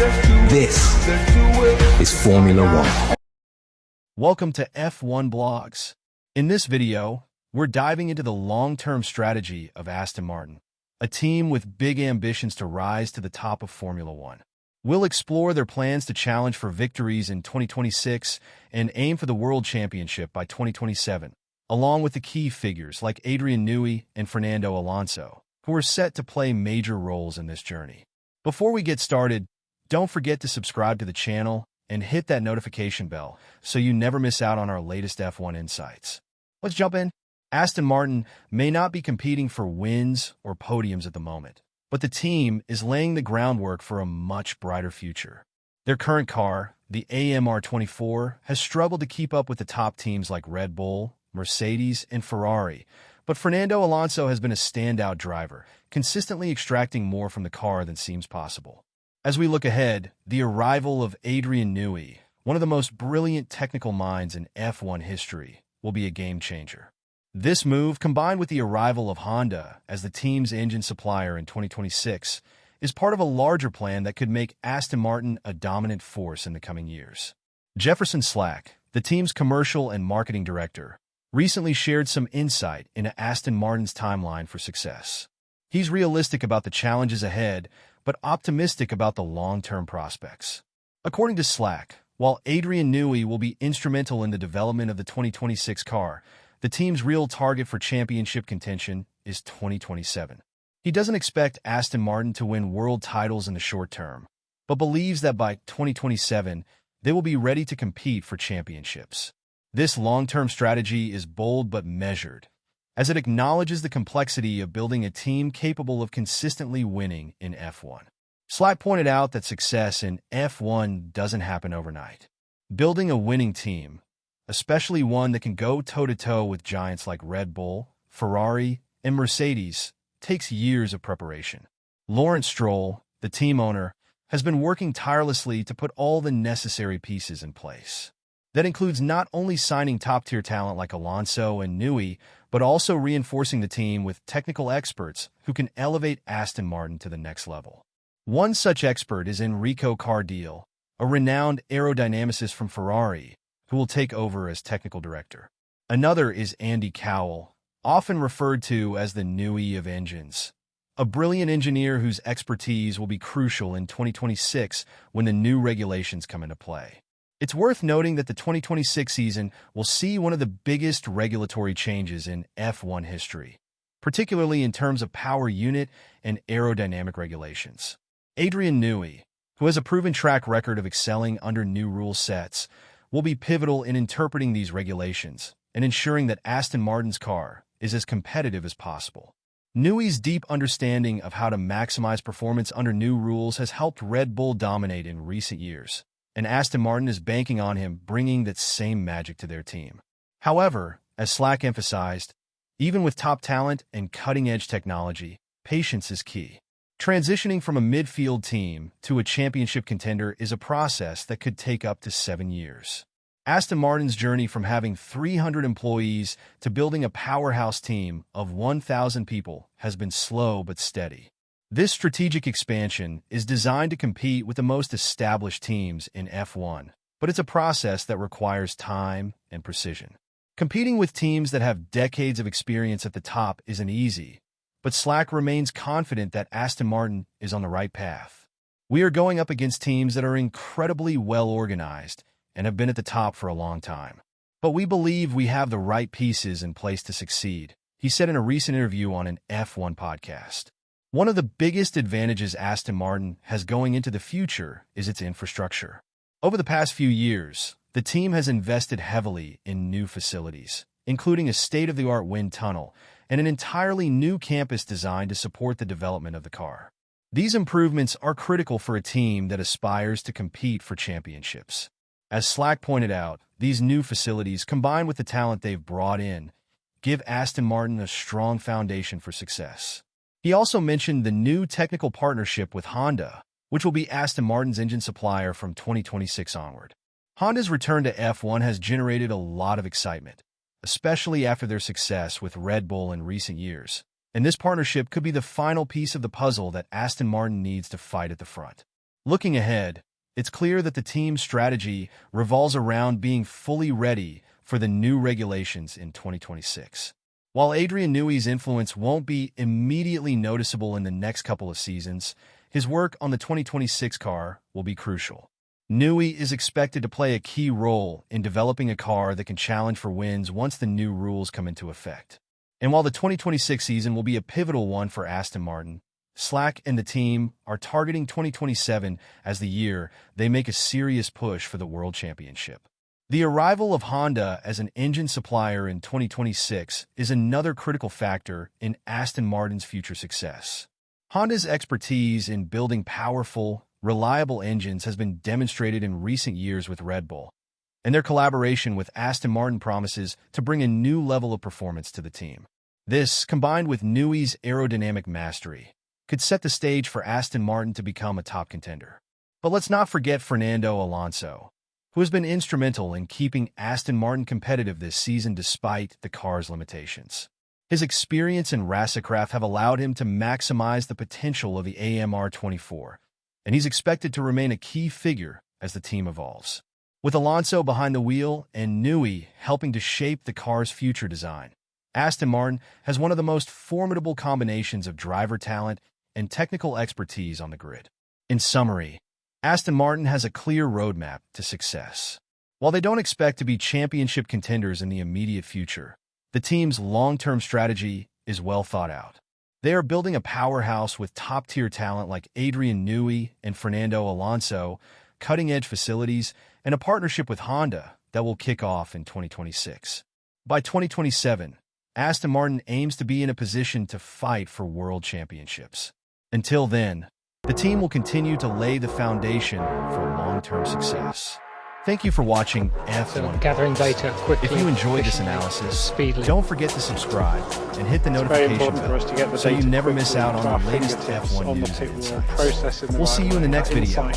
This is Formula One. Welcome to F1 Blogs. In this video, we're diving into the long-term strategy of Aston Martin, a team with big ambitions to rise to the top of Formula One. We'll explore their plans to challenge for victories in 2026 and aim for the World Championship by 2027, along with the key figures like Adrian Newey and Fernando Alonso, who are set to play major roles in this journey. Before we get started, don't forget to subscribe to the channel and hit that notification bell so you never miss out on our latest F1 insights. Let's jump in. Aston Martin may not be competing for wins or podiums at the moment, but the team is laying the groundwork for a much brighter future. Their current car, the AMR24, has struggled to keep up with the top teams like Red Bull, Mercedes, and Ferrari, but Fernando Alonso has been a standout driver, consistently extracting more from the car than seems possible. As we look ahead, the arrival of Adrian Newey, one of the most brilliant technical minds in F1 history, will be a game-changer. This move, combined with the arrival of Honda as the team's engine supplier in 2026, is part of a larger plan that could make Aston Martin a dominant force in the coming years. Jefferson Slack, the team's commercial and marketing director, recently shared some insight into Aston Martin's timeline for success. He's realistic about the challenges ahead, but optimistic about the long-term prospects. According to Slack, while Adrian Newey will be instrumental in the development of the 2026 car, the team's real target for championship contention is 2027. He doesn't expect Aston Martin to win world titles in the short term, but believes that by 2027, they will be ready to compete for championships. This long-term strategy is bold but measured, as it acknowledges the complexity of building a team capable of consistently winning in F1. Slack pointed out that success in F1 doesn't happen overnight. Building a winning team, especially one that can go toe-to-toe with giants like Red Bull, Ferrari, and Mercedes, takes years of preparation. Lawrence Stroll, the team owner, has been working tirelessly to put all the necessary pieces in place. That includes not only signing top-tier talent like Alonso and Newey, but also reinforcing the team with technical experts who can elevate Aston Martin to the next level. One such expert is Enrico Cardile, a renowned aerodynamicist from Ferrari, who will take over as technical director. Another is Andy Cowell, often referred to as the Newey of engines, a brilliant engineer whose expertise will be crucial in 2026 when the new regulations come into play. It's worth noting that the 2026 season will see one of the biggest regulatory changes in F1 history, particularly in terms of power unit and aerodynamic regulations. Adrian Newey, who has a proven track record of excelling under new rule sets, will be pivotal in interpreting these regulations and ensuring that Aston Martin's car is as competitive as possible. Newey's deep understanding of how to maximize performance under new rules has helped Red Bull dominate in recent years, and Aston Martin is banking on him bringing that same magic to their team. However, as Slack emphasized, even with top talent and cutting-edge technology, patience is key. Transitioning from a midfield team to a championship contender is a process that could take up to 7 years. Aston Martin's journey from having 300 employees to building a powerhouse team of 1,000 people has been slow but steady. This strategic expansion is designed to compete with the most established teams in F1, but it's a process that requires time and precision. Competing with teams that have decades of experience at the top isn't easy, but Slack remains confident that Aston Martin is on the right path. We are going up against teams that are incredibly well-organized and have been at the top for a long time. But we believe we have the right pieces in place to succeed, he said in a recent interview on an F1 podcast. One of the biggest advantages Aston Martin has going into the future is its infrastructure. Over the past few years, the team has invested heavily in new facilities, including a state-of-the-art wind tunnel and an entirely new campus designed to support the development of the car. These improvements are critical for a team that aspires to compete for championships. As Slack pointed out, these new facilities, combined with the talent they've brought in, give Aston Martin a strong foundation for success. He also mentioned the new technical partnership with Honda, which will be Aston Martin's engine supplier from 2026 onward. Honda's return to F1 has generated a lot of excitement, especially after their success with Red Bull in recent years, and this partnership could be the final piece of the puzzle that Aston Martin needs to fight at the front. Looking ahead, it's clear that the team's strategy revolves around being fully ready for the new regulations in 2026. While Adrian Newey's influence won't be immediately noticeable in the next couple of seasons, his work on the 2026 car will be crucial. Newey is expected to play a key role in developing a car that can challenge for wins once the new rules come into effect. And while the 2026 season will be a pivotal one for Aston Martin, Slack and the team are targeting 2027 as the year they make a serious push for the World Championship. The arrival of Honda as an engine supplier in 2026 is another critical factor in Aston Martin's future success. Honda's expertise in building powerful, reliable engines has been demonstrated in recent years with Red Bull, and their collaboration with Aston Martin promises to bring a new level of performance to the team. This, combined with Newey's aerodynamic mastery, could set the stage for Aston Martin to become a top contender. But let's not forget Fernando Alonso, who has been instrumental in keeping Aston Martin competitive this season despite the car's limitations. His experience and racecraft have allowed him to maximize the potential of the AMR24, and he's expected to remain a key figure as the team evolves. With Alonso behind the wheel and Newey helping to shape the car's future design, Aston Martin has one of the most formidable combinations of driver talent and technical expertise on the grid. In summary, Aston Martin has a clear roadmap to success. While they don't expect to be championship contenders in the immediate future, the team's long-term strategy is well thought out. They are building a powerhouse with top-tier talent like Adrian Newey and Fernando Alonso, cutting-edge facilities, and a partnership with Honda that will kick off in 2026. By 2027, Aston Martin aims to be in a position to fight for world championships. Until then, the team will continue to lay the foundation for long-term success. Thank you for watching F1. Gathering data quickly. If you enjoyed this analysis, speedily. don't forget to subscribe and hit the notification bell so you never miss out on the latest F1 news and insights. We'll see you in the next video.